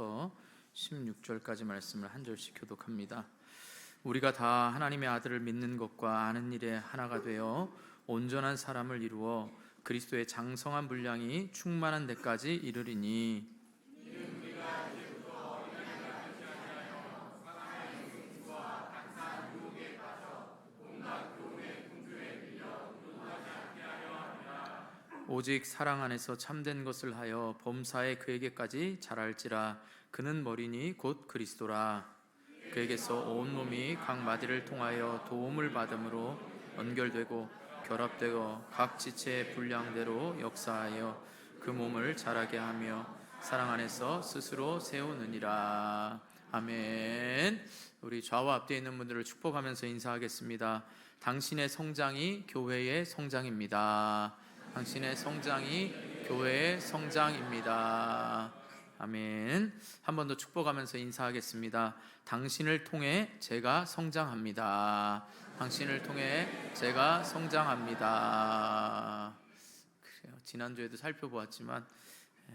1절부터 16절까지 말씀을 한 절씩 교독합니다. 우리가 다 하나님의 아들을 믿는 것과 아는 일에 하나가 되어 온전한 사람을 이루어 그리스도의 장성한 분량이 충만한 데까지 이르리니, 오직 사랑 안에서 참된 것을 하여 범사에 그에게까지 자랄지라. 그는 머리니 곧 그리스도라. 그에게서 온 몸이 각 마디를 통하여 도움을 받음으로 연결되고 결합되고 각 지체의 분량대로 역사하여 그 몸을 자라게 하며 사랑 안에서 스스로 세우느니라. 아멘. 우리 좌와 앞뒤에 있는 분들을 축복하면서 인사하겠습니다. 당신의 성장이 교회의 성장입니다. 당신의 성장이 교회의 성장입니다. 아멘. 한 번 더 축복하면서 인사하겠습니다. 당신을 통해 제가 성장합니다. 당신을 통해 제가 성장합니다. 그래요. 지난주에도 살펴보았지만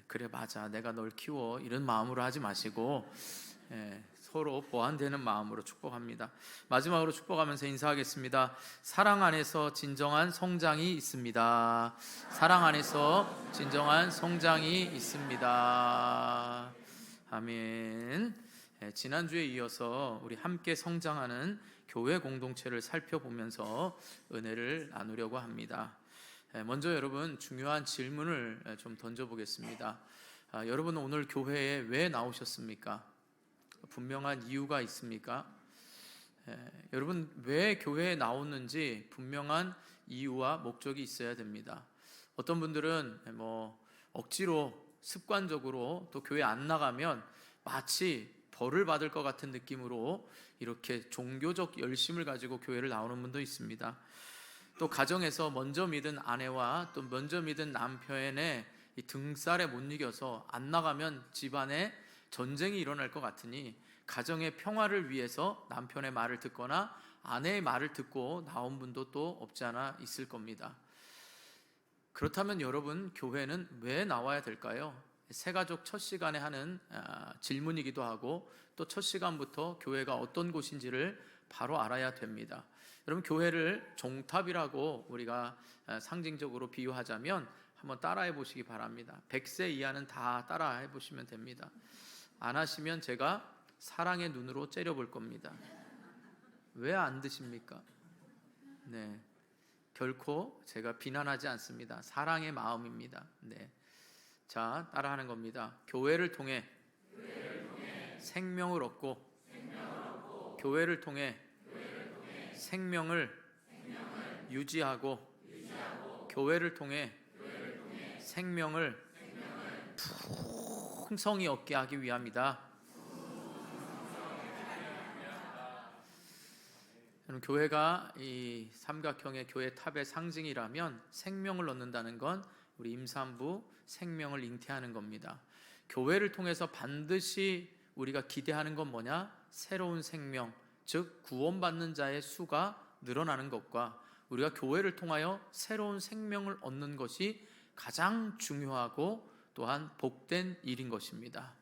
그래 맞아, 내가 널 키워, 이런 마음으로 하지 마시고 서로 보완되는 마음으로 축복합니다. 마지막으로 축복하면서 인사하겠습니다. 사랑 안에서 진정한 성장이 있습니다. 사랑 안에서 진정한 성장이 있습니다. 아멘. 지난주에 이어서 우리 함께 성장하는 교회 공동체를 살펴보면서 은혜를 나누려고 합니다. 먼저 여러분, 중요한 질문을 좀 던져보겠습니다. 여러분, 오늘 교회에 왜 나오셨습니까? 분명한 이유가 있습니까? 여러분, 왜 교회에 나오는지 분명한 이유와 목적이 있어야 됩니다. 어떤 분들은 억지로 습관적으로 또 교회 안 나가면 마치 벌을 받을 것 같은 느낌으로 이렇게 종교적 열심을 가지고 교회를 나오는 분도 있습니다. 또 가정에서 먼저 믿은 아내와 또 먼저 믿은 남편의 이 등살에 못 이겨서 안 나가면 집안에 전쟁이 일어날 것 같으니 가정의 평화를 위해서 남편의 말을 듣거나 아내의 말을 듣고 나온 분도 또 없지 않아 있을 겁니다. 그렇다면 여러분, 교회는 왜 나와야 될까요? 새가족 첫 시간에 하는 질문이기도 하고, 또 첫 시간부터 교회가 어떤 곳인지를 바로 알아야 됩니다. 여러분, 교회를 종탑이라고 우리가 상징적으로 비유하자면 한번 따라해 보시기 바랍니다. 100세 이하는 다 따라해 보시면 됩니다. 안 하시면 제가 사랑의 눈으로 째려볼 겁니다. 왜 안 드십니까? 네, 결코 제가 비난하지 않습니다. 사랑의 마음입니다. 네, 자, 따라하는 겁니다. 교회를 통해 생명을 얻고, 교회를 통해 생명을 유지하고, 교회를 통해 생명을 풍성히 얻게 하기 위함이다. 교회가 이 삼각형의 교회 탑의 상징이라면 생명을 얻는다는 건 우리 임산부 생명을 잉태하는 겁니다. 교회를 통해서 반드시 우리가 기대하는 건 뭐냐? 새로운 생명, 즉 구원받는 자의 수가 늘어나는 것과 우리가 교회를 통하여 새로운 생명을 얻는 것이 가장 중요하고 또한 복된 일인 것입니다.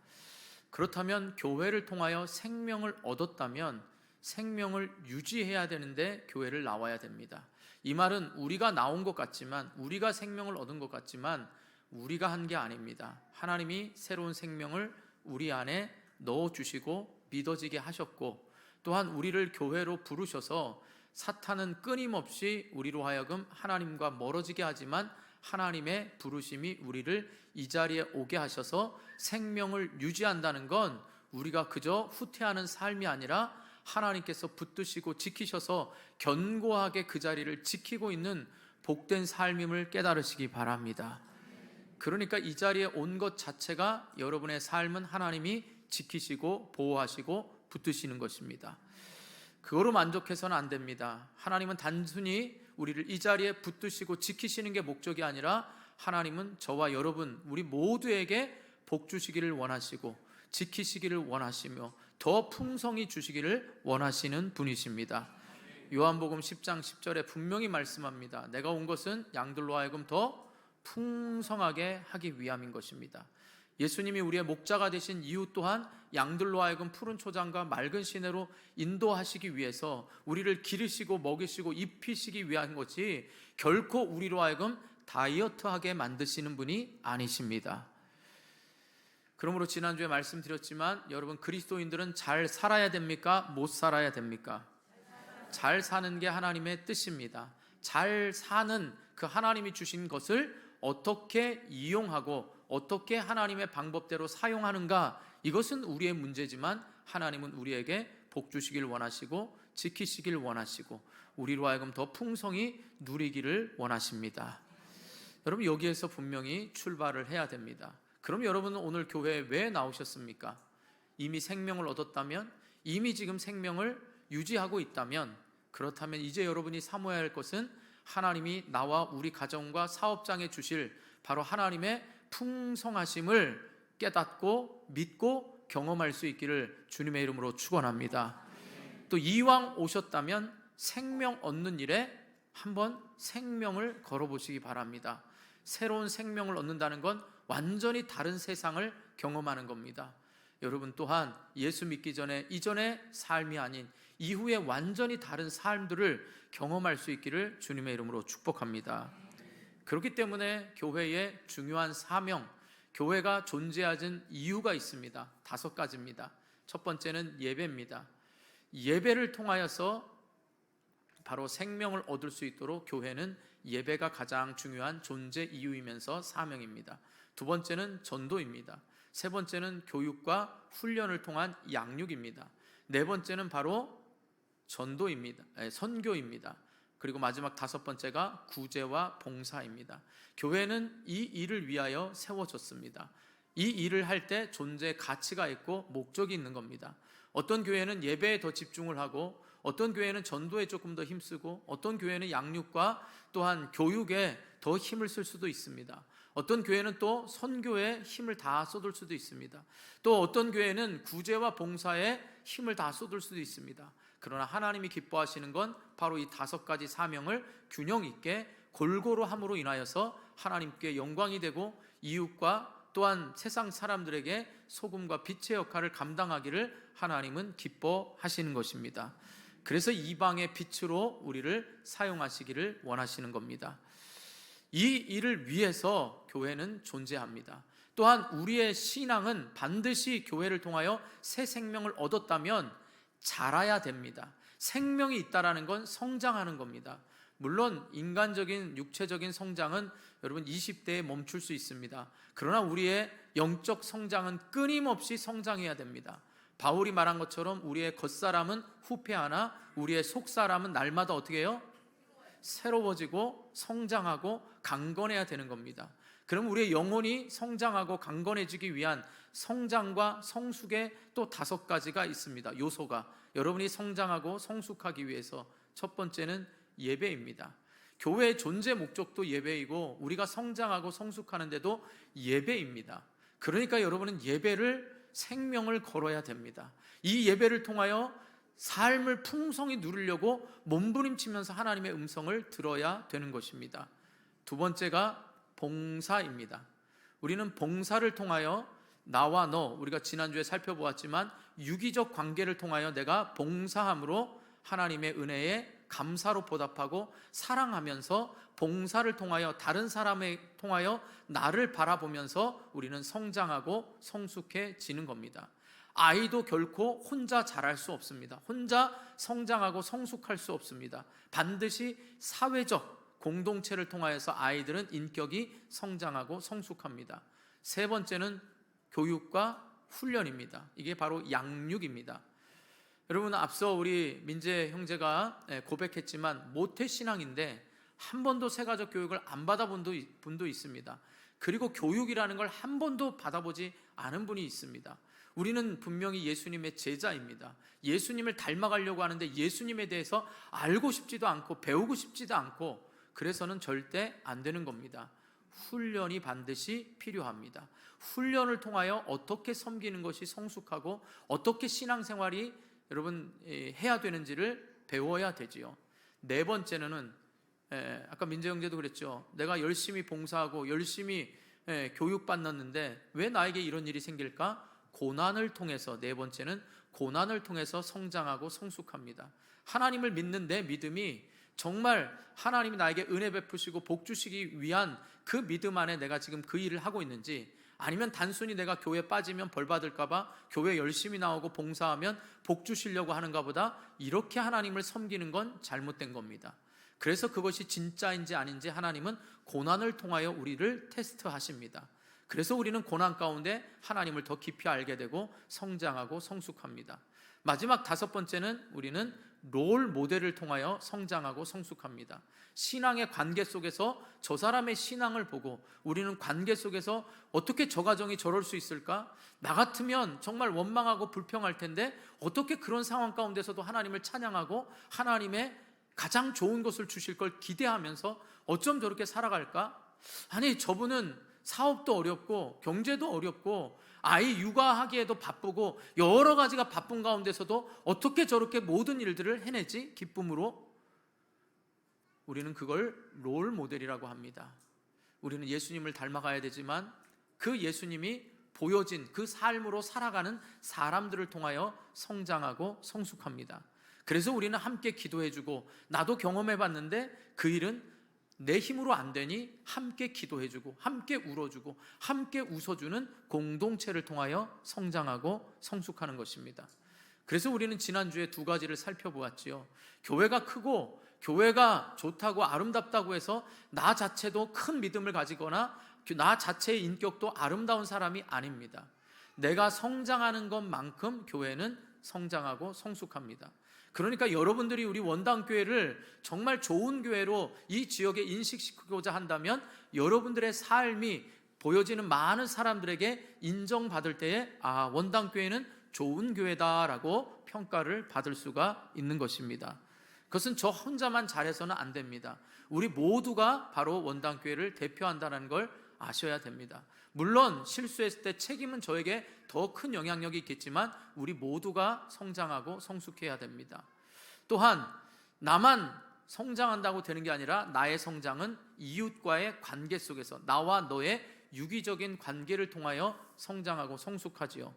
그렇다면 교회를 통하여 생명을 얻었다면 생명을 유지해야 되는데 교회를 나와야 됩니다. 이 말은 우리가 나온 것 같지만, 우리가 생명을 얻은 것 같지만 우리가 한 게 아닙니다. 하나님이 새로운 생명을 우리 안에 넣어주시고 믿어지게 하셨고, 또한 우리를 교회로 부르셔서 사탄은 끊임없이 우리로 하여금 하나님과 멀어지게 하지만 하나님의 부르심이 우리를 이 자리에 오게 하셔서 생명을 유지한다는 건 우리가 그저 후퇴하는 삶이 아니라 하나님께서 붙드시고 지키셔서 견고하게 그 자리를 지키고 있는 복된 삶임을 깨달으시기 바랍니다. 그러니까 이 자리에 온 것 자체가 여러분의 삶은 하나님이 지키시고 보호하시고 붙드시는 것입니다. 그거로 만족해서는 안 됩니다. 하나님은 단순히 우리를 이 자리에 붙드시고 지키시는 게 목적이 아니라 하나님은 저와 여러분, 우리 모두에게 복 주시기를 원하시고 지키시기를 원하시며 더 풍성히 주시기를 원하시는 분이십니다. 요한복음 10장 10절에 분명히 말씀합니다. 내가 온 것은 양들로 하여금 더 풍성하게 하기 위함인 것입니다. 예수님이 우리의 목자가 되신 이유 또한 양들로 하여금 푸른 초장과 맑은 시내로 인도하시기 위해서 우리를 기르시고 먹이시고 입히시기 위한 것이 결코 우리로 하여금 다이어트하게 만드시는 분이 아니십니다. 그러므로 지난주에 말씀드렸지만 여러분, 그리스도인들은 잘 살아야 됩니까? 못 살아야 됩니까? 잘 사는 게 하나님의 뜻입니다. 잘 사는 그 하나님이 주신 것을 어떻게 이용하고 어떻게 하나님의 방법대로 사용하는가, 이것은 우리의 문제지만 하나님은 우리에게 복 주시길 원하시고 지키시길 원하시고 우리로 하여금 더 풍성히 누리기를 원하십니다. 여러분, 여기에서 분명히 출발을 해야 됩니다. 그럼 여러분은 오늘 교회에 왜 나오셨습니까? 이미 생명을 얻었다면, 이미 지금 생명을 유지하고 있다면, 그렇다면 이제 여러분이 사모해야 할 것은 하나님이 나와 우리 가정과 사업장에 주실 바로 하나님의 풍성하심을 깨닫고 믿고 경험할 수 있기를 주님의 이름으로 축원합니다. 또 이왕 오셨다면 생명 얻는 일에 한번 생명을 걸어보시기 바랍니다. 새로운 생명을 얻는다는 건 완전히 다른 세상을 경험하는 겁니다. 여러분 또한 예수 믿기 전에 이전의 삶이 아닌 이후에 완전히 다른 삶들을 경험할 수 있기를 주님의 이름으로 축복합니다. 그렇기 때문에 교회의 중요한 사명, 교회가 존재하는 이유가 있습니다. 5가지입니다. 첫 번째는 예배입니다. 예배를 통하여서 바로 생명을 얻을 수 있도록 교회는 예배가 가장 중요한 존재 이유이면서 사명입니다. 두 번째는 전도입니다. 세 번째는 교육과 훈련을 통한 양육입니다. 네 번째는 바로 선교입니다. 그리고 마지막 5번째가 구제와 봉사입니다. 교회는 이 일을 위하여 세워졌습니다. 이 일을 할 때 존재 가치가 있고 목적이 있는 겁니다. 어떤 교회는 예배에 더 집중을 하고, 어떤 교회는 전도에 조금 더 힘쓰고, 어떤 교회는 양육과 또한 교육에 더 힘을 쓸 수도 있습니다. 어떤 교회는 또 선교에 힘을 다 쏟을 수도 있습니다. 또 어떤 교회는 구제와 봉사에 힘을 다 쏟을 수도 있습니다. 그러나 하나님이 기뻐하시는 건 바로 이 5가지 사명을 균형 있게 골고루 함으로 인하여서 하나님께 영광이 되고 이웃과 또한 세상 사람들에게 소금과 빛의 역할을 감당하기를 하나님은 기뻐하시는 것입니다. 그래서 이방의 빛으로 우리를 사용하시기를 원하시는 겁니다. 이 일을 위해서 교회는 존재합니다. 또한 우리의 신앙은 반드시 교회를 통하여 새 생명을 얻었다면 자라야 됩니다. 생명이 있다라는 건 성장하는 겁니다. 물론 인간적인 육체적인 성장은 여러분 20대에 멈출 수 있습니다. 그러나 우리의 영적 성장은 끊임없이 성장해야 됩니다. 바울이 말한 것처럼 우리의 겉사람은 후패하나 우리의 속사람은 날마다 어떻게 해요? 새로워지고 성장하고 강건해야 되는 겁니다. 그럼 우리의 영혼이 성장하고 강건해지기 위한 성장과 성숙의 또 5가지가 있습니다. 요소가 여러분이 성장하고 성숙하기 위해서 첫 번째는 예배입니다. 교회의 존재 목적도 예배이고 우리가 성장하고 성숙하는데도 예배입니다. 그러니까 여러분은 예배를 생명을 걸어야 됩니다. 이 예배를 통하여 삶을 풍성히 누리려고 몸부림치면서 하나님의 음성을 들어야 되는 것입니다. 두 번째가 봉사입니다. 우리는 봉사를 통하여 나와 너, 우리가 지난주에 살펴보았지만 유기적 관계를 통하여 내가 봉사함으로 하나님의 은혜에 감사로 보답하고 사랑하면서 봉사를 통하여 다른 사람에 통하여 나를 바라보면서 우리는 성장하고 성숙해지는 겁니다. 아이도 결코 혼자 자랄 수 없습니다. 혼자 성장하고 성숙할 수 없습니다. 반드시 사회적 공동체를 통하여서 아이들은 인격이 성장하고 성숙합니다. 세 번째는 교육과 훈련입니다. 이게 바로 양육입니다. 여러분, 앞서 우리 민재 형제가 고백했지만 모태신앙인데 한 번도 세가족 교육을 안 받아본 분도 있습니다. 그리고 교육이라는 걸 한 번도 받아보지 않은 분이 있습니다. 우리는 분명히 예수님의 제자입니다. 예수님을 닮아가려고 하는데 예수님에 대해서 알고 싶지도 않고 배우고 싶지도 않고 그래서는 절대 안 되는 겁니다. 훈련이 반드시 필요합니다. 훈련을 통하여 어떻게 섬기는 것이 성숙하고 어떻게 신앙생활이 여러분 해야 되는지를 배워야 되지요. 네 번째는 아까 민재 형제도 그랬죠. 내가 열심히 봉사하고 열심히 교육받았는데 왜 나에게 이런 일이 생길까? 고난을 통해서, 네 번째는 고난을 통해서 성장하고 성숙합니다. 하나님을 믿는 내 믿음이 정말 하나님이 나에게 은혜 베푸시고 복 주시기 위한 그 믿음 안에 내가 지금 그 일을 하고 있는지, 아니면 단순히 내가 교회 빠지면 벌 받을까 봐 교회 열심히 나오고 봉사하면 복 주시려고 하는가 보다, 이렇게 하나님을 섬기는 건 잘못된 겁니다. 그래서 그것이 진짜인지 아닌지 하나님은 고난을 통하여 우리를 테스트하십니다. 그래서 우리는 고난 가운데 하나님을 더 깊이 알게 되고 성장하고 성숙합니다. 마지막 다섯 번째는 우리는 롤 모델을 통하여 성장하고 성숙합니다. 신앙의 관계 속에서 저 사람의 신앙을 보고 우리는 관계 속에서 어떻게 저 가정이 저럴 수 있을까? 나 같으면 정말 원망하고 불평할 텐데 어떻게 그런 상황 가운데서도 하나님을 찬양하고 하나님의 가장 좋은 것을 주실 걸 기대하면서 어쩜 저렇게 살아갈까? 아니, 저분은 사업도 어렵고 경제도 어렵고 아이 육아하기에도 바쁘고 여러 가지가 바쁜 가운데서도 어떻게 저렇게 모든 일들을 해내지? 기쁨으로. 우리는 그걸 롤 모델이라고 합니다. 우리는 예수님을 닮아가야 되지만 그 예수님이 보여진 그 삶으로 살아가는 사람들을 통하여 성장하고 성숙합니다. 그래서 우리는 함께 기도해주고, 나도 경험해봤는데 그 일은 내 힘으로 안 되니 함께 기도해주고 함께 울어주고 함께 웃어주는 공동체를 통하여 성장하고 성숙하는 것입니다. 그래서 우리는 지난주에 두 가지를 살펴보았지요. 교회가 크고 교회가 좋다고 아름답다고 해서 나 자체도 큰 믿음을 가지거나 나 자체의 인격도 아름다운 사람이 아닙니다. 내가 성장하는 것만큼 교회는 성장하고 성숙합니다. 그러니까 여러분들이 우리 원당교회를 정말 좋은 교회로 이 지역에 인식시키고자 한다면 여러분들의 삶이 보여지는 많은 사람들에게 인정받을 때에 원당교회는 좋은 교회다라고 평가를 받을 수가 있는 것입니다. 그것은 저 혼자만 잘해서는 안 됩니다. 우리 모두가 바로 원당교회를 대표한다는 걸 아셔야 됩니다. 물론 실수했을 때 책임은 저에게 더 큰 영향력이 있겠지만 우리 모두가 성장하고 성숙해야 됩니다. 또한 나만 성장한다고 되는 게 아니라 나의 성장은 이웃과의 관계 속에서 나와 너의 유기적인 관계를 통하여 성장하고 성숙하지요.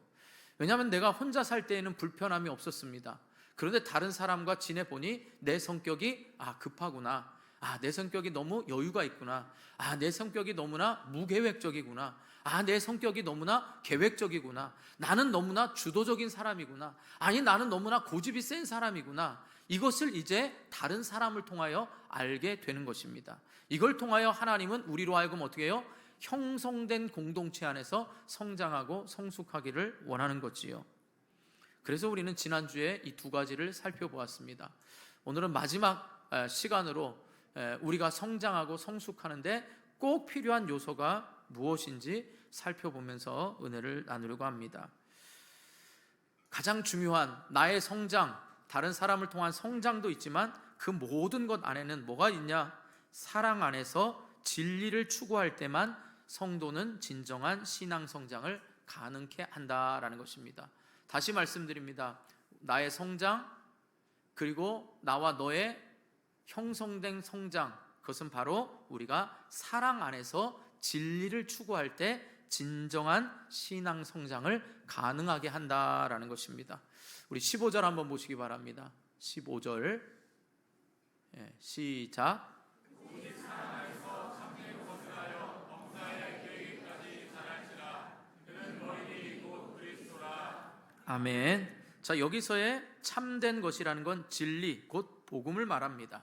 왜냐하면 내가 혼자 살 때에는 불편함이 없었습니다. 그런데 다른 사람과 지내보니 내 성격이 급하구나, 내 성격이 너무 여유가 있구나, 내 성격이 너무나 무계획적이구나, 내 성격이 너무나 계획적이구나, 나는 너무나 주도적인 사람이구나, 아니 나는 너무나 고집이 센 사람이구나. 이것을 이제 다른 사람을 통하여 알게 되는 것입니다. 이걸 통하여 하나님은 우리로 하여금 어떻게 해요? 형성된 공동체 안에서 성장하고 성숙하기를 원하는 거지요. 그래서 우리는 지난주에 이 두 가지를 살펴보았습니다. 오늘은 마지막 시간으로 우리가 성장하고 성숙하는데 꼭 필요한 요소가 무엇인지 살펴보면서 은혜를 나누려고 합니다. 가장 중요한 나의 성장, 다른 사람을 통한 성장도 있지만 그 모든 것 안에는 뭐가 있냐? 사랑 안에서 진리를 추구할 때만 성도는 진정한 신앙 성장을 가능케 한다라는 것입니다. 다시 말씀드립니다. 나의 성장, 그리고 나와 너의 형성된 성장, 그것은 바로 우리가 사랑 안에서 진리를 추구할 때 진정한 신앙 성장을 가능하게 한다라는 것입니다. 우리 15절 한번 보시기 바랍니다. 15절 시작. 아멘. 자, 여기서의 참된 것이라는 건 진리, 곧 복음을 말합니다.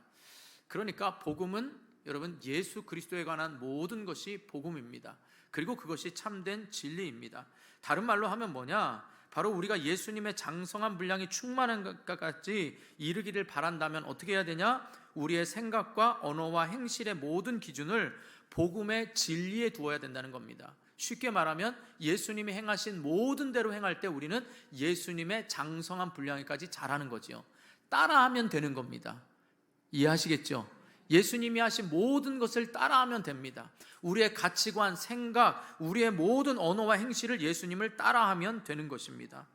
그러니까 복음은 여러분 예수 그리스도에 관한 모든 것이 복음입니다. 그리고 그것이 참된 진리입니다. 다른 말로 하면 뭐냐? 바로 우리가 예수님의 장성한 분량이 충만한 것까지 이르기를 바란다면 어떻게 해야 되냐? 우리의 생각과 언어와 행실의 모든 기준을 복음의 진리에 두어야 된다는 겁니다. 쉽게 말하면 예수님이 행하신 모든 대로 행할 때 우리는 예수님의 장성한 분량에까지 자라는 거지요. 따라하면 되는 겁니다. 이해하시겠죠? 예수님이 하신 모든 것을 따라하면 됩니다. 우리의 가치관, 생각, 우리의 모든 언어와 행실을 예수님을 따라하면 되는 것입니다.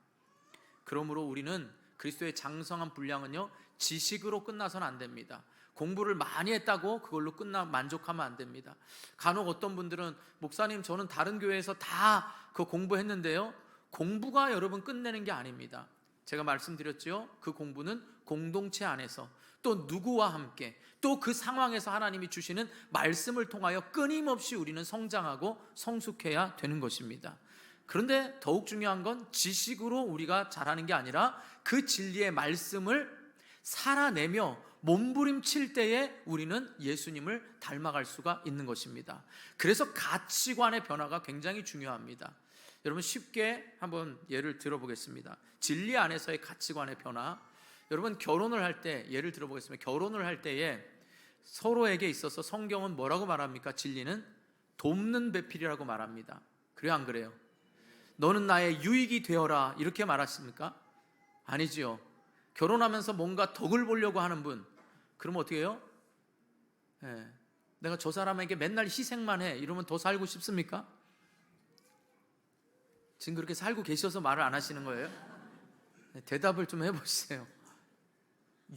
그러므로 우리는 그리스도의 장성한 분량은요, 지식으로 끝나서는 안 됩니다. 공부를 많이 했다고 그걸로 만족하면 안 됩니다. 간혹 어떤 분들은 목사님 저는 다른 교회에서 다 그 공부했는데요, 공부가 여러분 끝내는 게 아닙니다. 제가 말씀드렸죠. 그 공부는 공동체 안에서 또 누구와 함께 또 그 상황에서 하나님이 주시는 말씀을 통하여 끊임없이 우리는 성장하고 성숙해야 되는 것입니다. 그런데 더욱 중요한 건 지식으로 우리가 잘하는 게 아니라 그 진리의 말씀을 살아내며 몸부림칠 때에 우리는 예수님을 닮아갈 수가 있는 것입니다. 그래서 가치관의 변화가 굉장히 중요합니다. 여러분 쉽게 한번 예를 들어보겠습니다. 진리 안에서의 가치관의 변화. 여러분 결혼을 할 때 예를 들어보겠습니다. 결혼을 할 때에 서로에게 있어서 성경은 뭐라고 말합니까? 진리는 돕는 배필이라고 말합니다. 그래요, 안 그래요? 너는 나의 유익이 되어라 이렇게 말하십니까? 아니지요. 결혼하면서 뭔가 덕을 보려고 하는 분, 그러면 어떻게 해요? 내가 저 사람에게 맨날 희생만 해 이러면 더 살고 싶습니까? 지금 그렇게 살고 계셔서 말을 안 하시는 거예요? 대답을 좀 해보세요.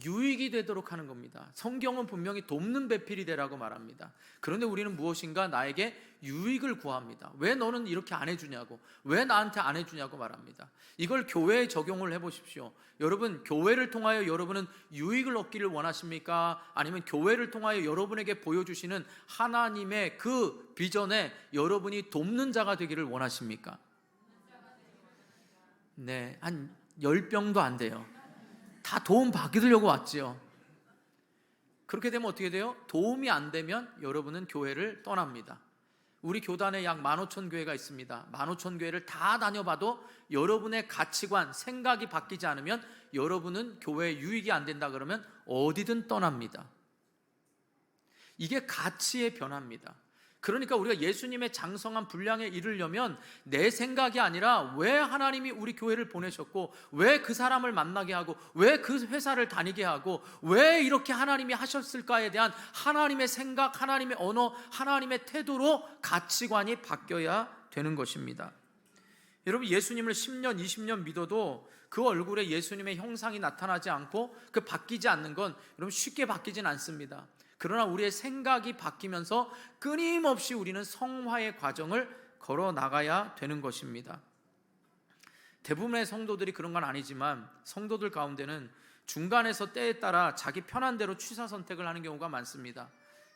유익이 되도록 하는 겁니다. 성경은 분명히 돕는 배필이 되라고 말합니다. 그런데 우리는 무엇인가 나에게 유익을 구합니다. 왜 너는 이렇게 안 해주냐고, 왜 나한테 안 해주냐고 말합니다. 이걸 교회에 적용을 해보십시오. 여러분 교회를 통하여 여러분은 유익을 얻기를 원하십니까? 아니면 교회를 통하여 여러분에게 보여주시는 하나님의 그 비전에 여러분이 돕는 자가 되기를 원하십니까? 네, 한 10병도 안 돼요. 다 도움 받으려고 왔지요. 그렇게 되면 어떻게 돼요? 도움이 안 되면 여러분은 교회를 떠납니다. 우리 교단에 약 15,000교회가 있습니다. 15,000교회를 다 다녀봐도 여러분의 가치관, 생각이 바뀌지 않으면 여러분은 교회에 유익이 안 된다 그러면 어디든 떠납니다. 이게 가치의 변화입니다. 그러니까 우리가 예수님의 장성한 분량에 이르려면 내 생각이 아니라 왜 하나님이 우리 교회를 보내셨고 왜 그 사람을 만나게 하고 왜 그 회사를 다니게 하고 왜 이렇게 하나님이 하셨을까에 대한 하나님의 생각, 하나님의 언어, 하나님의 태도로 가치관이 바뀌어야 되는 것입니다. 여러분 예수님을 10년, 20년 믿어도 그 얼굴에 예수님의 형상이 나타나지 않고 그 바뀌지 않는 건 여러분 쉽게 바뀌진 않습니다. 그러나 우리의 생각이 바뀌면서 끊임없이 우리는 성화의 과정을 걸어 나가야 되는 것입니다. 대부분의 성도들이 그런 건 아니지만 성도들 가운데는 중간에서 때에 따라 자기 편한 대로 취사 선택을 하는 경우가 많습니다.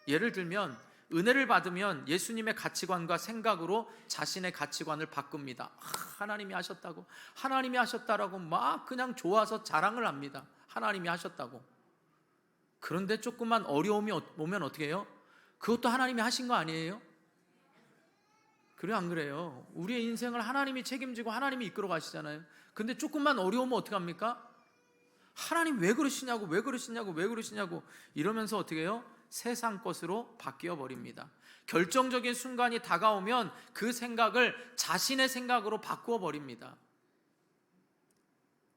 예를 들면 은혜를 받으면 예수님의 가치관과 생각으로 자신의 가치관을 바꿉니다. 하나님이 하셨다고, 하나님이 하셨다라고 막 그냥 좋아서 자랑을 합니다. 하나님이 하셨다고. 그런데 조금만 어려움이 오면 어떻게 해요? 그것도 하나님이 하신 거 아니에요? 그래요, 안 그래요? 우리의 인생을 하나님이 책임지고 하나님이 이끌어 가시잖아요. 근데 조금만 어려우면 어떻게 합니까? 하나님 왜 그러시냐고, 왜 그러시냐고, 왜 그러시냐고 이러면서 어떻게 해요? 세상 것으로 바뀌어 버립니다. 결정적인 순간이 다가오면 그 생각을 자신의 생각으로 바꾸어 버립니다.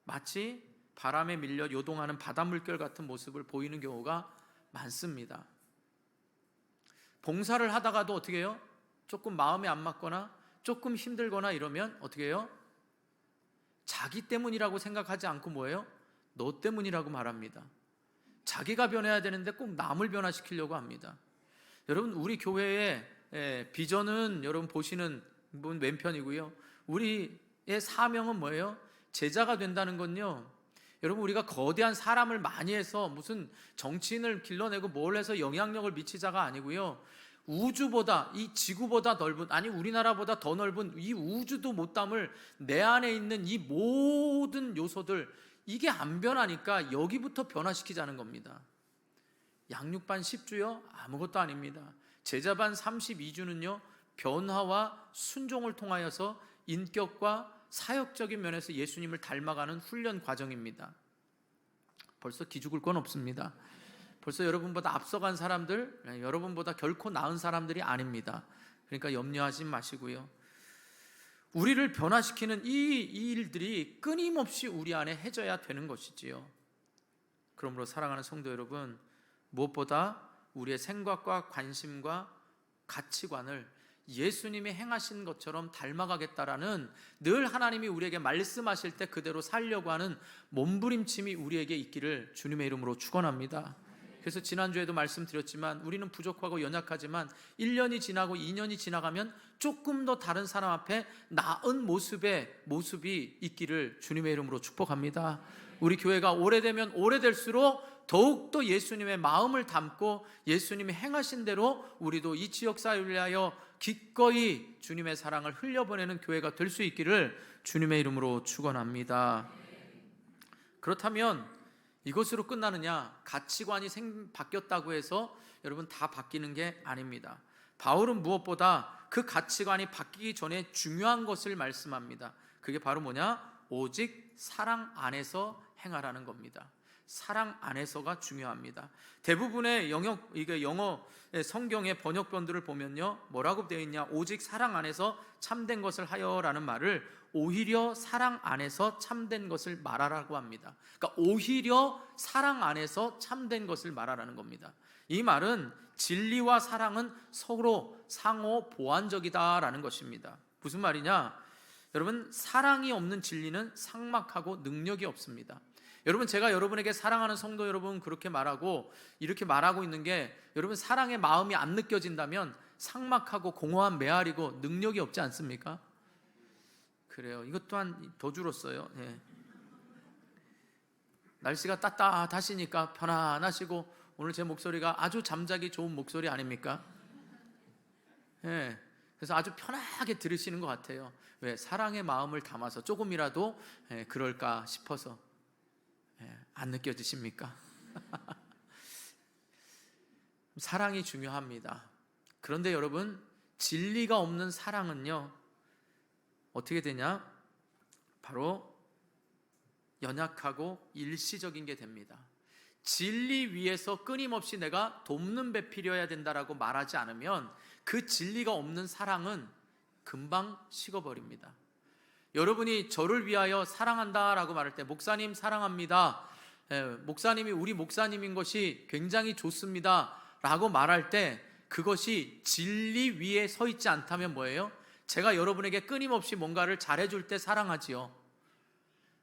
마치 바람에 밀려 요동하는 바닷물결 같은 모습을 보이는 경우가 많습니다. 봉사를 하다가도 어떻게 해요? 조금 마음에 안 맞거나 조금 힘들거나 이러면 어떻게 해요? 자기 때문이라고 생각하지 않고 뭐예요? 너 때문이라고 말합니다. 자기가 변해야 되는데 꼭 남을 변화시키려고 합니다. 여러분 우리 교회의 비전은 여러분 보시는 분 왼편이고요. 우리의 사명은 뭐예요? 제자가 된다는 건요, 여러분 우리가 거대한 사람을 많이 해서 무슨 정치인을 길러내고 뭘 해서 영향력을 미치자가 아니고요, 우주보다, 이 지구보다 넓은, 아니 우리나라보다 더 넓은 이 우주도 못 담을 내 안에 있는 이 모든 요소들, 이게 안 변하니까 여기부터 변화시키자는 겁니다. 양육반 10주요? 아무것도 아닙니다. 제자반 32주는요 변화와 순종을 통하여서 인격과 사역적인 면에서 예수님을 닮아가는 훈련 과정입니다. 벌써 기죽을 건 없습니다. 벌써 여러분보다 앞서간 사람들, 여러분보다 결코 나은 사람들이 아닙니다. 그러니까 염려하지 마시고요, 우리를 변화시키는 이 일들이 끊임없이 우리 안에 해져야 되는 것이지요. 그러므로 사랑하는 성도 여러분, 무엇보다 우리의 생각과 관심과 가치관을 예수님이 행하신 것처럼 닮아가겠다라는, 늘 하나님이 우리에게 말씀하실 때 그대로 살려고 하는 몸부림침이 우리에게 있기를 주님의 이름으로 축원합니다. 그래서 지난주에도 말씀드렸지만 우리는 부족하고 연약하지만 1년이 지나고 2년이 지나가면 조금 더 다른 사람 앞에 나은 모습이 있기를 주님의 이름으로 축복합니다. 우리 교회가 오래되면 오래될수록 더욱더 예수님의 마음을 담고 예수님이 행하신 대로 우리도 이 지역 사회를 위하여 기꺼이 주님의 사랑을 흘려보내는 교회가 될 수 있기를 주님의 이름으로 축원합니다. 그렇다면 이것으로 끝나느냐? 가치관이 바뀌었다고 해서 여러분 다 바뀌는 게 아닙니다. 바울은 무엇보다 그 가치관이 바뀌기 전에 중요한 것을 말씀합니다. 그게 바로 뭐냐? 오직 사랑 안에서 행하라는 겁니다. 사랑 안에서가 중요합니다. 대부분의 영어 성경의 번역본들을 보면요, 뭐라고 되어 있냐? 오직 사랑 안에서 참된 것을 하여라는 말을 오히려 사랑 안에서 참된 것을 말하라고 합니다. 그러니까 오히려 사랑 안에서 참된 것을 말하라는 겁니다. 이 말은 진리와 사랑은 서로 상호 보완적이다라는 것입니다. 무슨 말이냐? 여러분, 사랑이 없는 진리는 삭막하고 능력이 없습니다. 여러분, 제가 여러분에게 사랑하는 성도 여러분 그렇게 말하고 이렇게 말하고 있는 게 여러분 사랑의 마음이 안 느껴진다면 삭막하고 공허한 메아리고 능력이 없지 않습니까? 그래요. 이것 또한 더 줄었어요. 예. 날씨가 따뜻하시니까 편안하시고 오늘 제 목소리가 아주 잠자기 좋은 목소리 아닙니까? 예. 그래서 아주 편하게 들으시는 것 같아요. 왜? 사랑의 마음을 담아서 조금이라도 그럴까 싶어서. 안 느껴지십니까? 사랑이 중요합니다. 그런데 여러분, 진리가 없는 사랑은요 어떻게 되냐? 바로 연약하고 일시적인 게 됩니다. 진리 위에서 끊임없이 내가 돕는 배필이어야 된다라고 말하지 않으면 그 진리가 없는 사랑은 금방 식어버립니다. 여러분이 저를 위하여 사랑한다라고 말할 때 목사님 사랑합니다, 목사님이 우리 목사님인 것이 굉장히 좋습니다 라고 말할 때 그것이 진리 위에 서 있지 않다면 뭐예요? 제가 여러분에게 끊임없이 뭔가를 잘해줄 때 사랑하지요.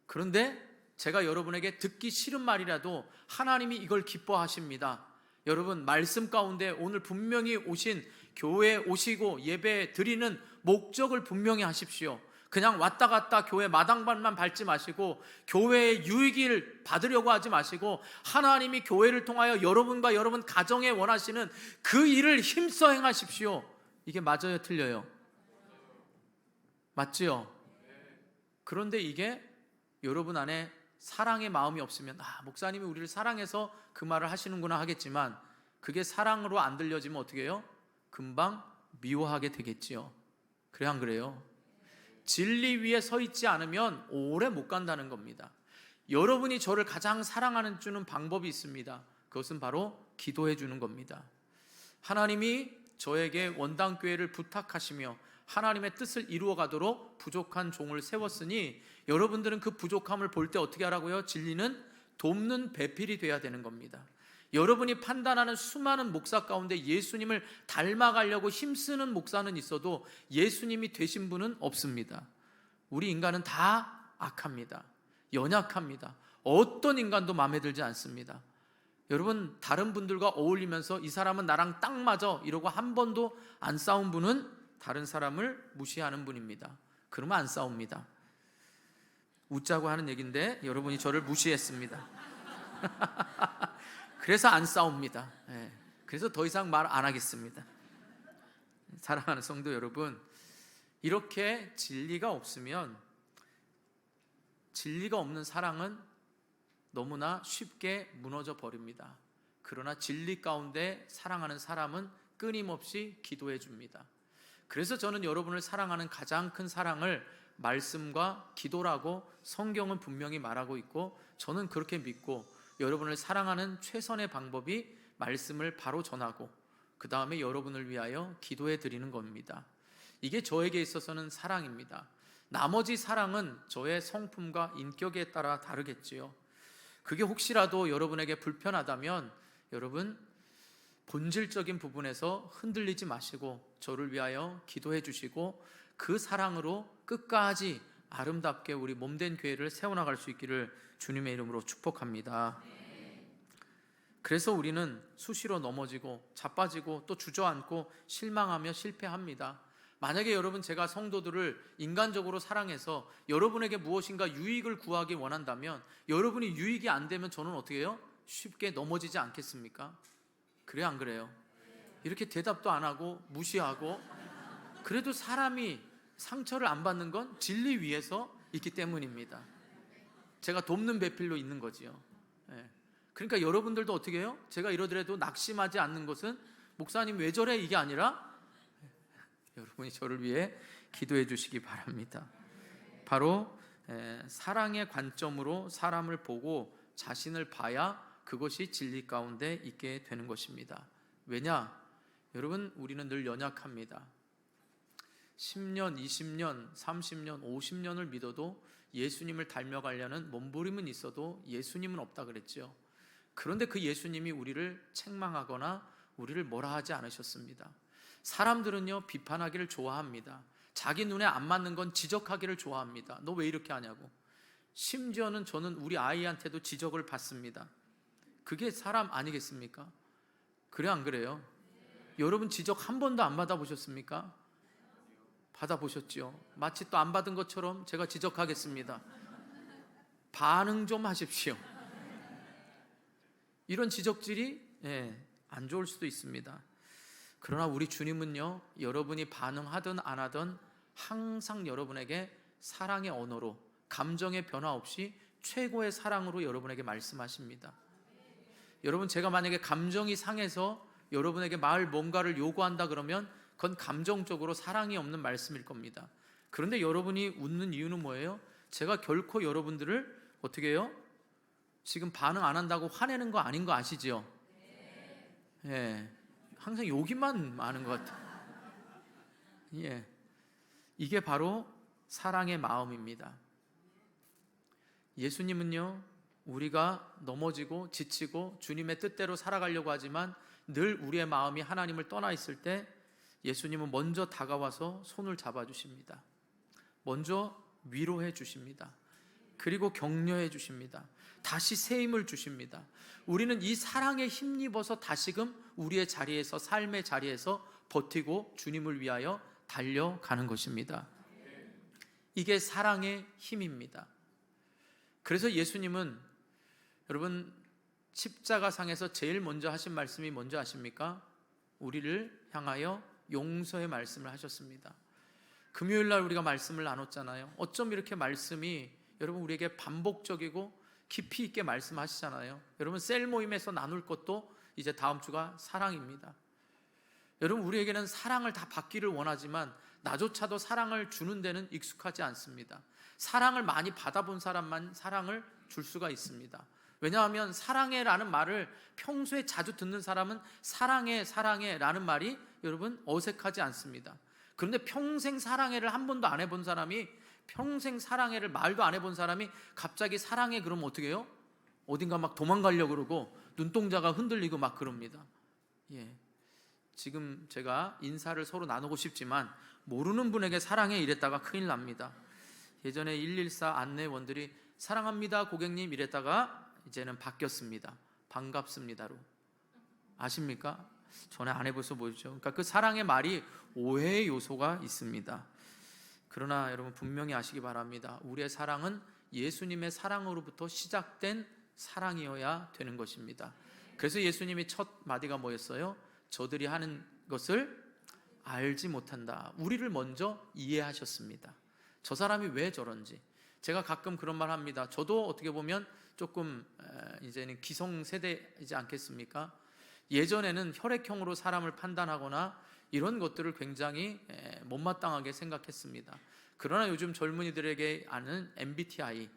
그런데 제가 여러분에게 듣기 싫은 말이라도 하나님이 이걸 기뻐하십니다. 여러분, 말씀 가운데 오늘 분명히 오신 교회에 오시고 예배 드리는 목적을 분명히 하십시오. 그냥 왔다 갔다 교회 마당발만 밟지 마시고 교회의 유익을 받으려고 하지 마시고 하나님이 교회를 통하여 여러분과 여러분 가정에 원하시는 그 일을 힘써 행하십시오. 이게 맞아요, 틀려요? 맞지요? 그런데 이게 여러분 안에 사랑의 마음이 없으면 목사님이 우리를 사랑해서 그 말을 하시는구나 하겠지만 그게 사랑으로 안 들려지면 어떻게 해요? 금방 미워하게 되겠지요. 그래, 안 그래요? 진리 위에 서 있지 않으면 오래 못 간다는 겁니다. 여러분이 저를 가장 사랑하는 주는 방법이 있습니다. 그것은 바로 기도해 주는 겁니다. 하나님이 저에게 원당교회를 부탁하시며 하나님의 뜻을 이루어 가도록 부족한 종을 세웠으니 여러분들은 그 부족함을 볼 때 어떻게 하라고요? 진리는 돕는 배필이 돼야 되는 겁니다. 여러분이 판단하는 수많은 목사 가운데 예수님을 닮아가려고 힘쓰는 목사는 있어도 예수님이 되신 분은 없습니다. 우리 인간은 다 악합니다. 연약합니다. 어떤 인간도 마음에 들지 않습니다. 여러분, 다른 분들과 어울리면서 이 사람은 나랑 딱 맞아 이러고 한 번도 안 싸운 분은 다른 사람을 무시하는 분입니다. 그러면 안 싸웁니다. 웃자고 하는 얘기인데 여러분이 저를 무시했습니다. 그래서 안 싸웁니다. 그래서 더 이상 말 안 하겠습니다. 사랑하는 성도 여러분, 이렇게 진리가 없으면, 진리가 없는 사랑은 너무나 쉽게 무너져 버립니다. 그러나 진리 가운데 사랑하는 사람은 끊임없이 기도해 줍니다. 그래서 저는 여러분을 사랑하는 가장 큰 사랑을 말씀과 기도라고 성경은 분명히 말하고 있고, 저는 그렇게 믿고 여러분을 사랑하는 최선의 방법이 말씀을 바로 전하고 그 다음에 여러분을 위하여 기도해 드리는 겁니다. 이게 저에게 있어서는 사랑입니다. 나머지 사랑은 저의 성품과 인격에 따라 다르겠지요. 그게 혹시라도 여러분에게 불편하다면 여러분 본질적인 부분에서 흔들리지 마시고 저를 위하여 기도해 주시고 그 사랑으로 끝까지 아름답게 우리 몸된 교회를 세워나갈 수 있기를 주님의 이름으로 축복합니다. 그래서 우리는 수시로 넘어지고 자빠지고 또 주저앉고 실망하며 실패합니다. 만약에 여러분, 제가 성도들을 인간적으로 사랑해서 여러분에게 무엇인가 유익을 구하기 원한다면, 여러분이 유익이 안 되면 저는 어떻게 해요? 쉽게 넘어지지 않겠습니까? 그래요, 안 그래요? 이렇게 대답도 안 하고 무시하고, 그래도 사람이 상처를 안 받는 건 진리 위에서 있기 때문입니다. 제가 돕는 배필로 있는 거지요. 그러니까 여러분들도 어떻게 해요? 제가 이러더라도 낙심하지 않는 것은 목사님 왜 저래? 이게 아니라 여러분이 저를 위해 기도해 주시기 바랍니다. 바로 사랑의 관점으로 사람을 보고 자신을 봐야 그것이 진리 가운데 있게 되는 것입니다. 왜냐? 여러분, 우리는 늘 연약합니다. 10년, 20년, 30년, 50년을 믿어도 예수님을 닮아가려는 몸부림은 있어도 예수님은 없다 그랬죠. 그런데 그 예수님이 우리를 책망하거나 우리를 뭐라 하지 않으셨습니다. 사람들은요, 비판하기를 좋아합니다. 자기 눈에 안 맞는 건 지적하기를 좋아합니다. 너 왜 이렇게 하냐고. 심지어는 저는 우리 아이한테도 지적을 받습니다. 그게 사람 아니겠습니까? 그래, 안 그래요? 여러분, 지적 한 번도 안 받아보셨습니까? 받아보셨죠? 마치 또 안 받은 것처럼 제가 지적하겠습니다. 반응 좀 하십시오. 이런 지적질이 안 좋을 수도 있습니다. 그러나 우리 주님은요, 여러분이 반응하든 안 하든 항상 여러분에게 사랑의 언어로, 감정의 변화 없이 최고의 사랑으로 여러분에게 말씀하십니다. 여러분, 제가 만약에 감정이 상해서 여러분에게 뭔가를 요구한다 그러면 그건 감정적으로 사랑이 없는 말씀일 겁니다. 그런데 여러분이 웃는 이유는 뭐예요? 제가 결코 여러분들을 어떻게 해요? 지금 반응 안 한다고 화내는 거 아닌 거 아시죠? 항상 여기만 많은 것 같아요. 이게 바로 사랑의 마음입니다. 예수님은요, 우리가 넘어지고 지치고 주님의 뜻대로 살아가려고 하지만 늘 우리의 마음이 하나님을 떠나 있을 때 예수님은 먼저 다가와서 손을 잡아주십니다. 먼저 위로해 주십니다. 그리고 격려해 주십니다. 다시 새 힘을 주십니다. 우리는 이 사랑에 힘입어서 다시금 우리의 자리에서, 삶의 자리에서 버티고 주님을 위하여 달려가는 것입니다. 이게 사랑의 힘입니다. 그래서 예수님은, 여러분, 십자가상에서 제일 먼저 하신 말씀이 뭔지 아십니까? 우리를 향하여 용서의 말씀을 하셨습니다. 금요일날 우리가 말씀을 나눴잖아요. 어쩜 이렇게 말씀이 여러분 우리에게 반복적이고 깊이 있게 말씀하시잖아요. 여러분, 셀 모임에서 나눌 것도 이제 다음 주가 사랑입니다. 여러분, 우리에게는 사랑을 다 받기를 원하지만 나조차도 사랑을 주는 데는 익숙하지 않습니다. 사랑을 많이 받아본 사람만 사랑을 줄 수가 있습니다. 왜냐하면 사랑해라는 말을 평소에 자주 듣는 사람은 사랑해, 사랑해라는 말이 여러분 어색하지 않습니다. 그런데 평생 사랑해를 한 번도 안 해본 사람이, 평생 사랑해를 말도 안 해본 사람이 갑자기 사랑해 그러면 어떻게 해요? 어딘가 막 도망가려고 그러고 눈동자가 흔들리고 막 그럽니다. 지금 제가 인사를 서로 나누고 싶지만 모르는 분에게 사랑해 이랬다가 큰일 납니다. 예전에 114 안내원들이 사랑합니다 고객님 이랬다가 이제는 바뀌었습니다. 반갑습니다로. 아십니까? 전에 안 해봐서 모르죠. 그러니까 그 사랑의 말이 오해의 요소가 있습니다. 그러나 여러분 분명히 아시기 바랍니다. 우리의 사랑은 예수님의 사랑으로부터 시작된 사랑이어야 되는 것입니다. 그래서 예수님이 첫 마디가 뭐였어요? 저들이 하는 것을 알지 못한다. 우리를 먼저 이해하셨습니다. 저 사람이 왜 저런지. 제가 가끔 그런 말 합니다. 저도 어떻게 보면 조금 이제는 기성세대이지 않겠습니까? 예전에는 혈액형으로 사람을 판단하거나 이런 것들을 굉장히 못마땅하게 생각했습니다. 그러나 요즘 젊은이들에게 아는 MBTI,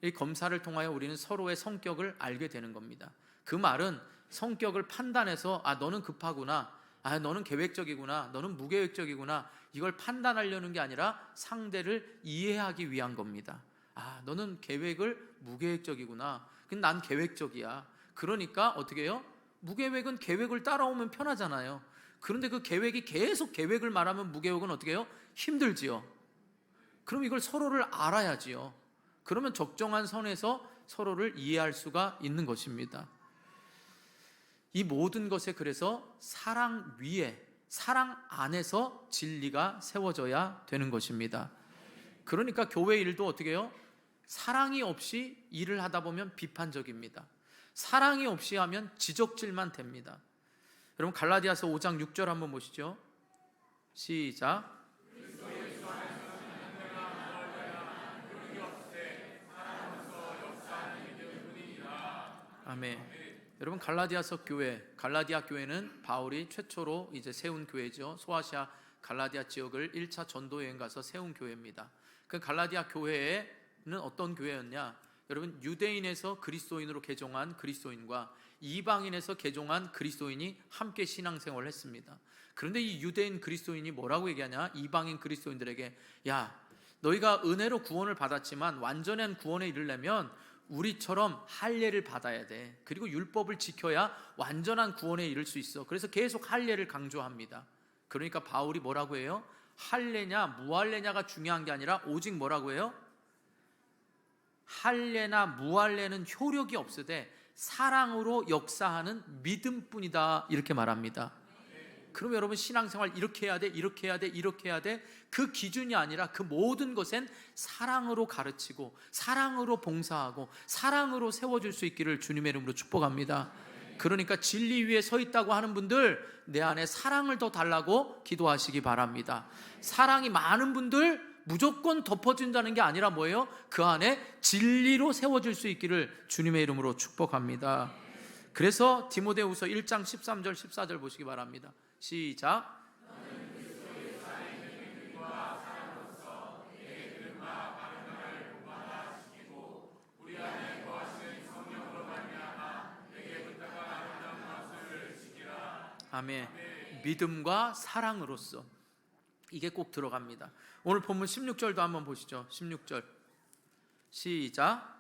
이 검사를 통하여 우리는 서로의 성격을 알게 되는 겁니다. 그 말은 성격을 판단해서 너는 급하구나, 너는 계획적이구나, 너는 무계획적이구나, 이걸 판단하려는 게 아니라 상대를 이해하기 위한 겁니다. 너는 계획을 무계획적이구나, 근데 난 계획적이야. 그러니까 어떻게 해요? 무계획은 계획을 따라오면 편하잖아요. 그런데 그 계획이 계속 계획을 말하면 무계획은 어떻게 해요? 힘들지요. 그럼 이걸 서로를 알아야지요. 그러면 적정한 선에서 서로를 이해할 수가 있는 것입니다. 이 모든 것에 그래서 사랑 위에, 사랑 안에서 진리가 세워져야 되는 것입니다. 그러니까 교회 일도 어떻게 해요? 사랑이 없이 일을 하다 보면 비판적입니다. 사랑이 없이 하면 지적질만 됩니다. 여러분 갈라디아서 5장 6절 한번 보시죠. 시작. 아멘. 여러분 갈라디아서 교회, 갈라디아 교회는 바울이 최초로 이제 세운 교회죠. 소아시아 갈라디아 지역을 1차 전도 여행 가서 세운 교회입니다. 그 갈라디아 교회는 어떤 교회였냐? 여러분 유대인에서 그리스도인으로 개종한 그리스도인과 이방인에서 개종한 그리스도인이 함께 신앙생활을 했습니다. 그런데 이 유대인 그리스도인이 뭐라고 얘기하냐? 이방인 그리스도인들에게, 야, 너희가 은혜로 구원을 받았지만 완전한 구원에 이르려면 우리처럼 할례를 받아야 돼. 그리고 율법을 지켜야 완전한 구원에 이를 수 있어. 그래서 계속 할례를 강조합니다. 그러니까 바울이 뭐라고 해요? 할례냐 무할례냐가 중요한 게 아니라 오직 뭐라고 해요? 할례나 무할례는 효력이 없으되 사랑으로 역사하는 믿음뿐이다, 이렇게 말합니다. 그럼 여러분 신앙생활 이렇게 해야 돼, 이렇게 해야 돼, 이렇게 해야 돼, 그 기준이 아니라 그 모든 것엔 사랑으로 가르치고 사랑으로 봉사하고 사랑으로 세워줄 수 있기를 주님의 이름으로 축복합니다. 그러니까 진리 위에 서 있다고 하는 분들, 내 안에 사랑을 더 달라고 기도하시기 바랍니다. 사랑이 많은 분들 무조건 덮어준다는 게 아니라 뭐예요? 그 안에 진리로 세워줄 수 있기를 주님의 이름으로 축복합니다. 그래서 디모데후서 1장 13절 14절 보시기 바랍니다. 시작. 아멘. 믿음과 사랑으로서, 이게 꼭 들어갑니다. 오늘 본문 16절도 한번 보시죠. 16절 시작.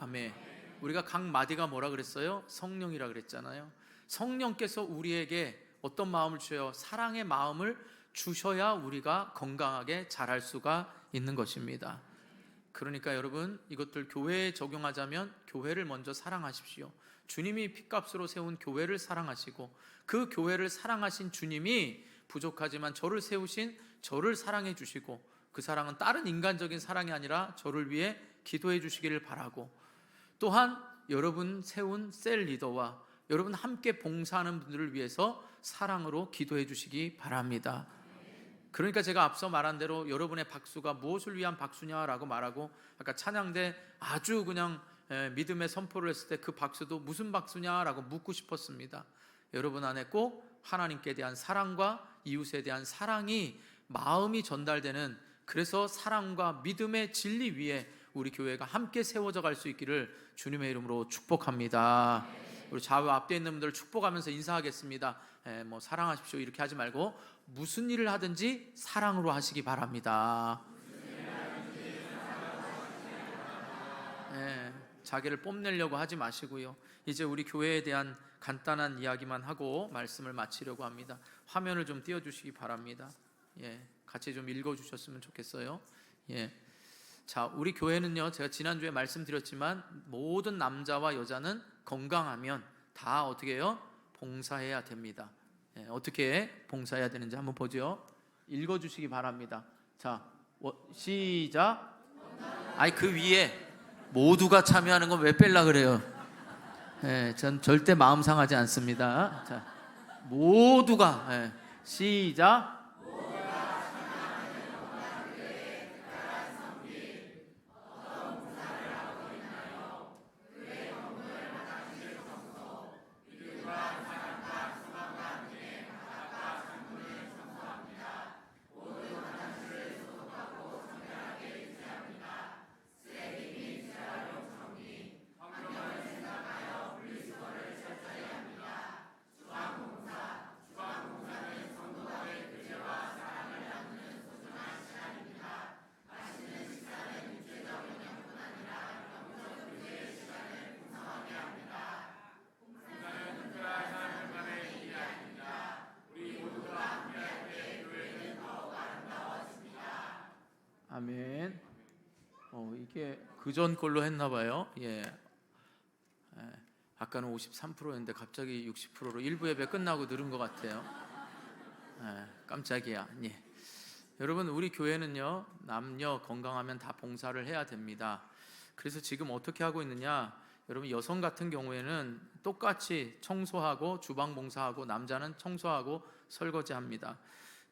아멘. 우리가 각 마디가 뭐라 그랬어요? 성령이라 그랬잖아요. 성령께서 우리에게 어떤 마음을 주셔요? 사랑의 마음을 주셔야 우리가 건강하게 자랄 수가 있는 것입니다. 그러니까 여러분 이것들 교회에 적용하자면 교회를 먼저 사랑하십시오. 주님이 핏값으로 세운 교회를 사랑하시고 그 교회를 사랑하신 주님이 부족하지만 저를 세우신 저를 사랑해 주시고, 그 사랑은 다른 인간적인 사랑이 아니라 저를 위해 기도해 주시기를 바라고, 또한 여러분 세운 셀 리더와 여러분 함께 봉사하는 분들을 위해서 사랑으로 기도해 주시기 바랍니다. 그러니까 제가 앞서 말한 대로 여러분의 박수가 무엇을 위한 박수냐라고 말하고, 아까 찬양대 아주 그냥 믿음의 선포를 했을 때 그 박수도 무슨 박수냐라고 묻고 싶었습니다. 여러분 안에 꼭 하나님께 대한 사랑과 이웃에 대한 사랑이 마음이 전달되는, 그래서 사랑과 믿음의 진리 위에 우리 교회가 함께 세워져 갈 수 있기를 주님의 이름으로 축복합니다. 우리 좌우 앞에 있는 분들 축복하면서 인사하겠습니다. 뭐 사랑하십시오 이렇게 하지 말고 무슨 일을 하든지 사랑으로 하시기 바랍니다. 자기를 뽐내려고 하지 마시고요. 이제 우리 교회에 대한 간단한 이야기만 하고 말씀을 마치려고 합니다. 화면을 좀 띄워주시기 바랍니다. 같이 좀 읽어주셨으면 좋겠어요. 자, 우리 교회는요, 제가 지난주에 말씀드렸지만 모든 남자와 여자는 건강하면 다 어떻게 해요? 봉사해야 됩니다. 어떻게 봉사해야 되는지 한번 보죠. 읽어주시기 바랍니다. 자, 시작. 아니 그 위에 모두가 참여하는 건 왜 뺄라 그래요? 전 절대 마음 상하지 않습니다. 자, 모두가 시작. 그전 걸로 했나 봐요. 예. 아까는 53%였는데 갑자기 60%로 일부 예배 끝나고 늘은 것 같아요. 깜짝이야. 예. 여러분, 우리 교회는요, 남녀 건강하면 다 봉사를 해야 됩니다. 그래서 지금 어떻게 하고 있느냐, 여러분, 여성 같은 경우에는 똑같이 청소하고 주방 봉사하고 남자는 청소하고 설거지합니다.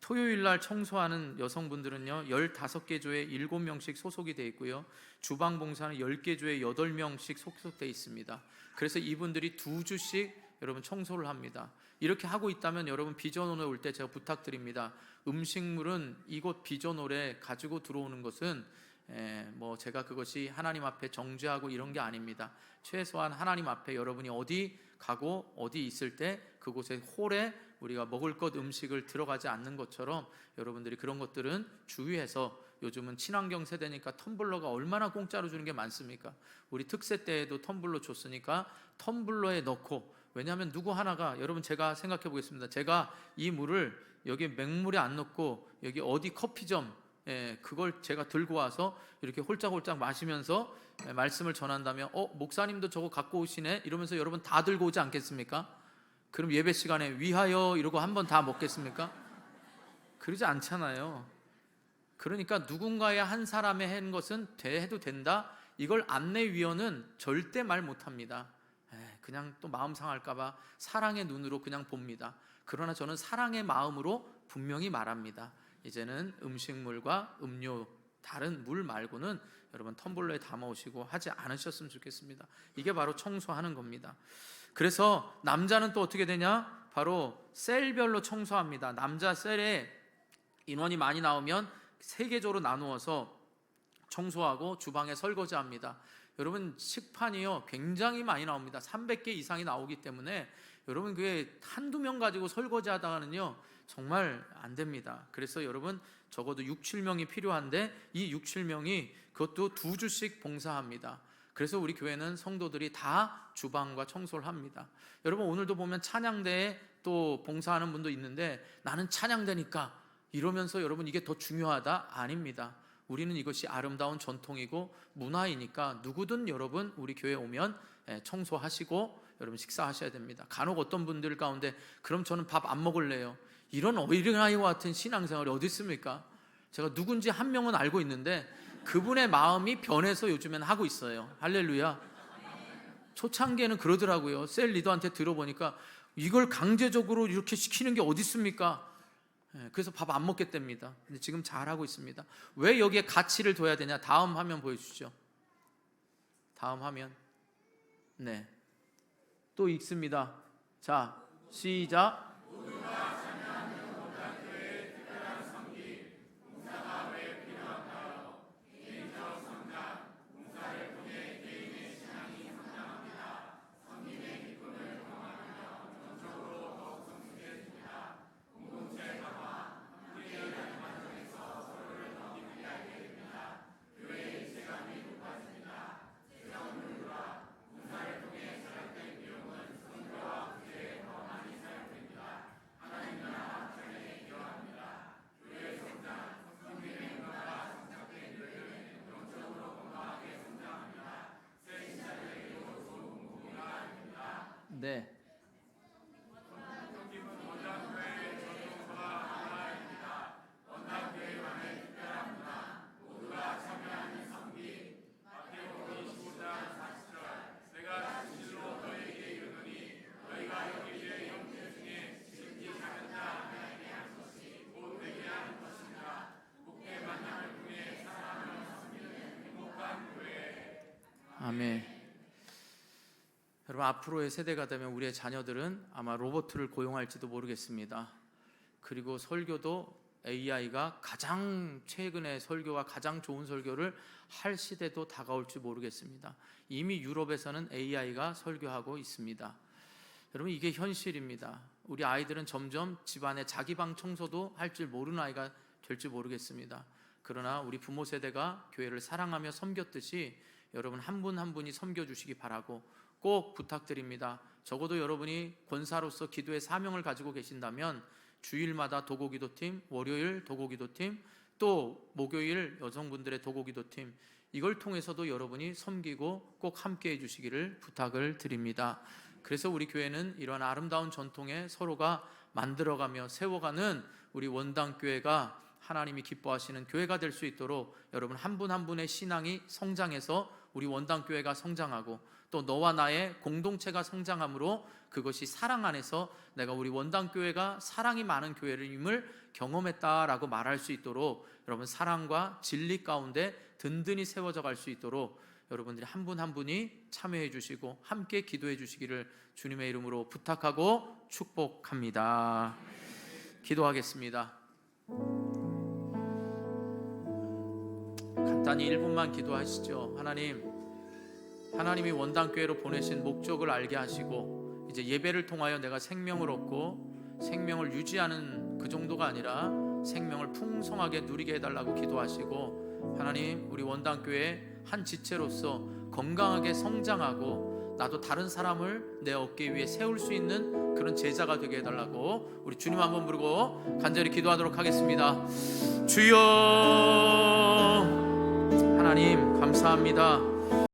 토요일 날 청소하는 여성분들은요, 15개 조에 7명씩 소속이 되어 있고요, 주방 봉사는 10개 조에 8명씩 소속되어 있습니다. 그래서 이분들이 2주씩 여러분 청소를 합니다. 이렇게 하고 있다면 여러분 비전홀에 올 때 제가 부탁드립니다. 음식물은 이곳 비전홀에 가지고 들어오는 것은 제가 그것이 하나님 앞에 정죄하고 이런 게 아닙니다. 최소한 하나님 앞에 여러분이 어디 가고 어디 있을 때 그곳에 홀에 우리가 먹을 것 음식을 들어가지 않는 것처럼 여러분들이 그런 것들은 주의해서, 요즘은 친환경 세대니까 텀블러가 얼마나 공짜로 주는 게 많습니까? 우리 특세 때에도 텀블러 줬으니까 텀블러에 넣고, 왜냐하면 누구 하나가, 여러분 제가 생각해 보겠습니다. 제가 이 물을 여기 맹물에 안 넣고 여기 어디 커피점 그걸 제가 들고 와서 이렇게 홀짝홀짝 마시면서 말씀을 전한다면 목사님도 저거 갖고 오시네 이러면서 여러분 다 들고 오지 않겠습니까? 그럼 예배 시간에 위하여 이러고 한번 다 먹겠습니까? 그러지 않잖아요. 그러니까 누군가의 한 사람의 한 것은 해도 된다, 이걸 안내위원은 절대 말 못합니다. 그냥 또 마음 상할까봐 사랑의 눈으로 그냥 봅니다. 그러나 저는 사랑의 마음으로 분명히 말합니다. 이제는 음식물과 음료, 다른 물 말고는 여러분 텀블러에 담아오시고 하지 않으셨으면 좋겠습니다. 이게 바로 청소하는 겁니다. 그래서 남자는 또 어떻게 되냐? 바로 셀별로 청소합니다. 남자 셀에 인원이 많이 나오면 3개조로 나누어서 청소하고 주방에 설거지합니다. 여러분 식판이요 굉장히 많이 나옵니다. 300개 이상이 나오기 때문에 여러분 그게 한두 명 가지고 설거지 하다가는요 정말 안 됩니다. 그래서 여러분 적어도 6, 7명이 필요한데 이 6, 7명이 그것도 2주씩 봉사합니다. 그래서 우리 교회는 성도들이 다 주방과 청소를 합니다. 여러분 오늘도 보면 찬양대에 또 봉사하는 분도 있는데 나는 찬양대니까 이러면서 여러분 이게 더 중요하다? 아닙니다. 우리는 이것이 아름다운 전통이고 문화이니까 누구든 여러분 우리 교회 오면 청소하시고 여러분 식사하셔야 됩니다. 간혹 어떤 분들 가운데 그럼 저는 밥 안 먹을래요. 이런 어린아이와 같은 신앙생활이 어디 있습니까? 제가 누군지 한 명은 알고 있는데 그분의 마음이 변해서 요즘엔 하고 있어요. 할렐루야. 초창기에는 그러더라고요. 셀 리더한테 들어보니까 이걸 강제적으로 이렇게 시키는 게 어디 있습니까? 그래서 밥 안 먹겠답니다. 근데 지금 잘하고 있습니다. 왜 여기에 가치를 둬야 되냐? 다음 화면 보여주시죠. 다음 화면. 네. 또 읽습니다. 자, 시작. 네. 아멘. 여러분 앞으로의 세대가 되면 우리의 자녀들은 아마 로봇을 고용할지도 모르겠습니다. 그리고 설교도 AI가 가장 최근의 설교가 가장 좋은 설교를 할 시대도 다가올지 모르겠습니다. 이미 유럽에서는 AI가 설교하고 있습니다. 여러분 이게 현실입니다. 우리 아이들은 점점 집안의 자기 방 청소도 할 줄 모르는 아이가 될지 모르겠습니다. 그러나 우리 부모 세대가 교회를 사랑하며 섬겼듯이 여러분 한 분 한 분이 섬겨주시기 바라고 꼭 부탁드립니다. 적어도 여러분이 권사로서 기도의 사명을 가지고 계신다면 주일마다 도고기도팀, 월요일 도고기도팀, 또 목요일 여성분들의 도고기도팀, 이걸 통해서도 여러분이 섬기고 꼭 함께 해주시기를 부탁을 드립니다. 그래서 우리 교회는 이러한 아름다운 전통에 서로가 만들어가며 세워가는 우리 원당교회가 하나님이 기뻐하시는 교회가 될 수 있도록 여러분 한 분 한 분의 신앙이 성장해서 우리 원당교회가 성장하고 또 너와 나의 공동체가 성장함으로 그것이 사랑 안에서 내가 우리 원당교회가 사랑이 많은 교회임을 경험했다라고 말할 수 있도록 여러분 사랑과 진리 가운데 든든히 세워져 갈 수 있도록 여러분들이 한 분 한 분이 참여해 주시고 함께 기도해 주시기를 주님의 이름으로 부탁하고 축복합니다. 기도하겠습니다. 간단히 1분만 기도하시죠. 하나님이 원당교회로 보내신 목적을 알게 하시고 이제 예배를 통하여 내가 생명을 얻고 생명을 유지하는 그 정도가 아니라 생명을 풍성하게 누리게 해달라고 기도하시고, 하나님 우리 원당교회 한 지체로서 건강하게 성장하고 나도 다른 사람을 내 어깨 위에 세울 수 있는 그런 제자가 되게 해달라고 우리 주님 한번 부르고 간절히 기도하도록 하겠습니다. 주여, 하나님 감사합니다.